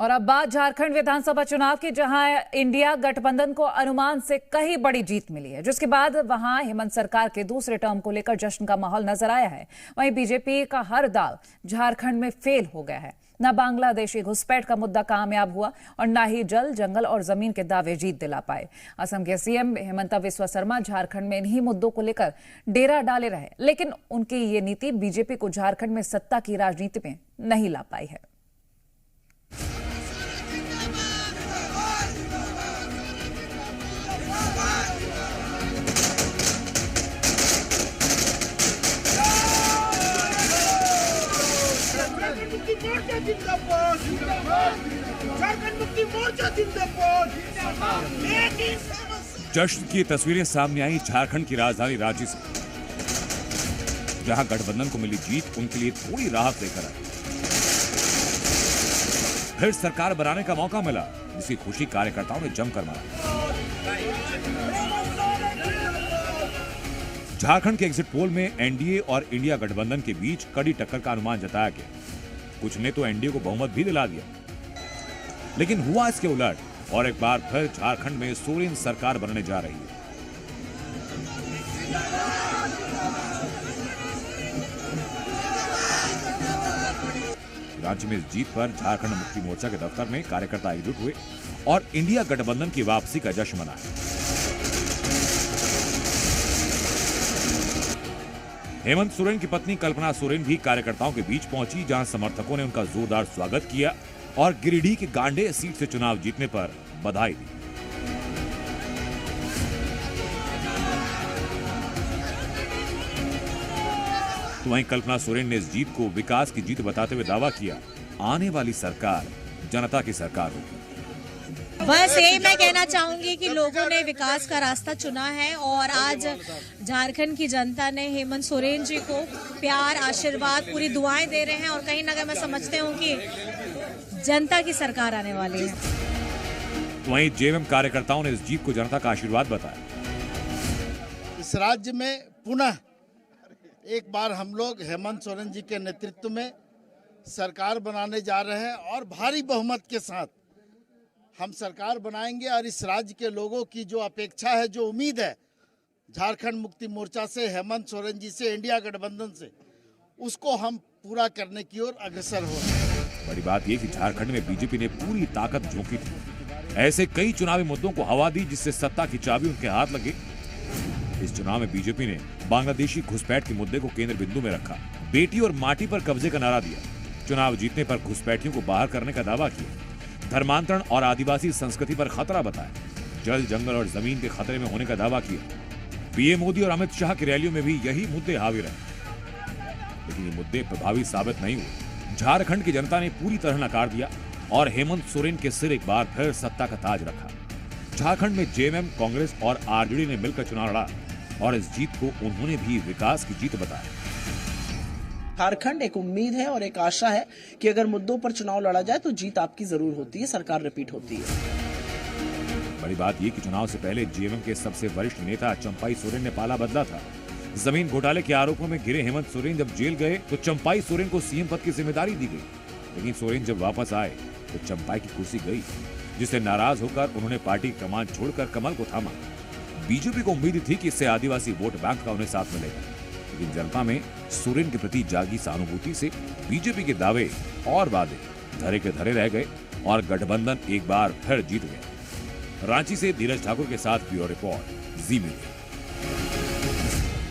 और अब बात झारखंड विधानसभा चुनाव की, जहां इंडिया गठबंधन को अनुमान से कहीं बड़ी जीत मिली है, जिसके बाद वहां हेमंत सरकार के दूसरे टर्म को लेकर जश्न का माहौल नजर आया है। वहीं बीजेपी का हर दाव झारखंड में फेल हो गया है। न बांग्लादेशी घुसपैठ का मुद्दा कामयाब हुआ और न ही जल, जंगल और जमीन के दावे जीत दिला पाए। असम के सीएम हेमंत बिस्वा शर्मा झारखंड में इन्हीं मुद्दों को लेकर डेरा डाले रहे, लेकिन उनकी ये नीति बीजेपी को झारखंड में सत्ता की राजनीति में नहीं ला पाई है। जश्न की तस्वीरें सामने आई झारखंड की राजधानी रांची से, जहां गठबंधन को मिली जीत उनके लिए थोड़ी राहत लेकर आई। फिर सरकार बनाने का मौका मिला, जिसकी खुशी कार्यकर्ताओं ने जमकर मनाई। झारखंड के एग्जिट पोल में एनडीए और इंडिया गठबंधन के बीच कड़ी टक्कर का अनुमान जताया गया। कुछ ने तो एनडीए को बहुमत भी दिला दिया, लेकिन हुआ इसके उलट और एक बार फिर झारखंड में सोरेन सरकार बनने जा रही है। रांची में इस जीत पर झारखंड मुक्ति मोर्चा के दफ्तर में कार्यकर्ता एकजुट हुए और इंडिया गठबंधन की वापसी का जश्न मनाया। हेमंत सोरेन की पत्नी कल्पना सोरेन भी कार्यकर्ताओं के बीच पहुंची, जहां समर्थकों ने उनका जोरदार स्वागत किया और गिरिडीह के गांडे सीट से चुनाव जीतने पर बधाई दी। तो वहीं कल्पना सोरेन ने इस जीत को विकास की जीत बताते हुए दावा किया, आने वाली सरकार जनता की सरकार होगी। बस यही मैं कहना चाहूंगी कि लोगों ने विकास का रास्ता चुना है और आज झारखंड की जनता ने हेमंत सोरेन जी को प्यार, आशीर्वाद, पूरी दुआएं दे रहे हैं और कहीं ना कहीं मैं समझती हूँ कि जनता की सरकार आने वाली है। तो वहीं जेएमएम कार्यकर्ताओं ने इस जीत को जनता का आशीर्वाद बताया। इस राज्य में पुनः एक बार हम लोग हेमंत सोरेन जी के नेतृत्व में सरकार बनाने जा रहे हैं और भारी बहुमत के साथ हम सरकार बनाएंगे। और इस राज्य के लोगों की जो अपेक्षा है, जो उम्मीद है झारखंड मुक्ति मोर्चा से, हेमंत सोरेन जी से, इंडिया गठबंधन से, उसको हम पूरा करने की ओर अग्रसर हो रहे हैं। बड़ी बात यह कि झारखंड में बीजेपी ने पूरी ताकत झोंकी थी। ऐसे कई चुनावी मुद्दों को हवा दी जिससे सत्ता की चाबी उनके हाथ लगे। इस चुनाव में बीजेपी ने बांग्लादेशी घुसपैठ के मुद्दे को केंद्र बिंदु में रखा, बेटी और माटी पर कब्जे का नारा दिया, चुनाव जीतने पर घुसपैठियों को बाहर करने का दावा किया, धर्मांतरण और आदिवासी संस्कृति पर खतरा बताया, जल, जंगल और जमीन के खतरे में होने का दावा किया। पीएम मोदी और अमित शाह की रैलियों में भी यही मुद्दे हावी रहे, लेकिन ये मुद्दे प्रभावी साबित नहीं हुए। झारखंड की जनता ने पूरी तरह नकार दिया और हेमंत सोरेन के सिर एक बार फिर सत्ता का ताज रखा। झारखंड में जेएमएम, कांग्रेस और आरजेडी ने मिलकर चुनाव लड़ा और इस जीत को उन्होंने भी विकास की जीत बताया। झारखंड एक उम्मीद है और एक आशा है कि अगर मुद्दों पर चुनाव लड़ा जाए तो जीत आपकी जरूर होती है, सरकार रिपीट होती है। बड़ी बात यह कि चुनाव से पहले जेएमएम के सबसे वरिष्ठ नेता चंपाई सोरेन ने पाला बदला था। जमीन घोटाले के आरोपों में घिरे हेमंत सोरेन जब जेल गए तो चंपाई सोरेन को सीएम पद की जिम्मेदारी दी गई, लेकिन सोरेन जब वापस आए तो चंपाई की कुर्सी गई, जिससे नाराज होकर उन्होंने पार्टी की कमान छोड़कर कमल को थामा। बीजेपी को उम्मीद थी कि इससे आदिवासी वोट बैंक का उन्हें साथ मिलेगा, लेकिन जनता में सोरेन के प्रति जागी सहानुभूति से बीजेपी के दावे और वादे धरे के धरे रह गए और गठबंधन एक बार फिर जीत गया। रांची से धीरज ठाकुर के साथ ब्यूरो रिपोर्ट, जी मीडिया।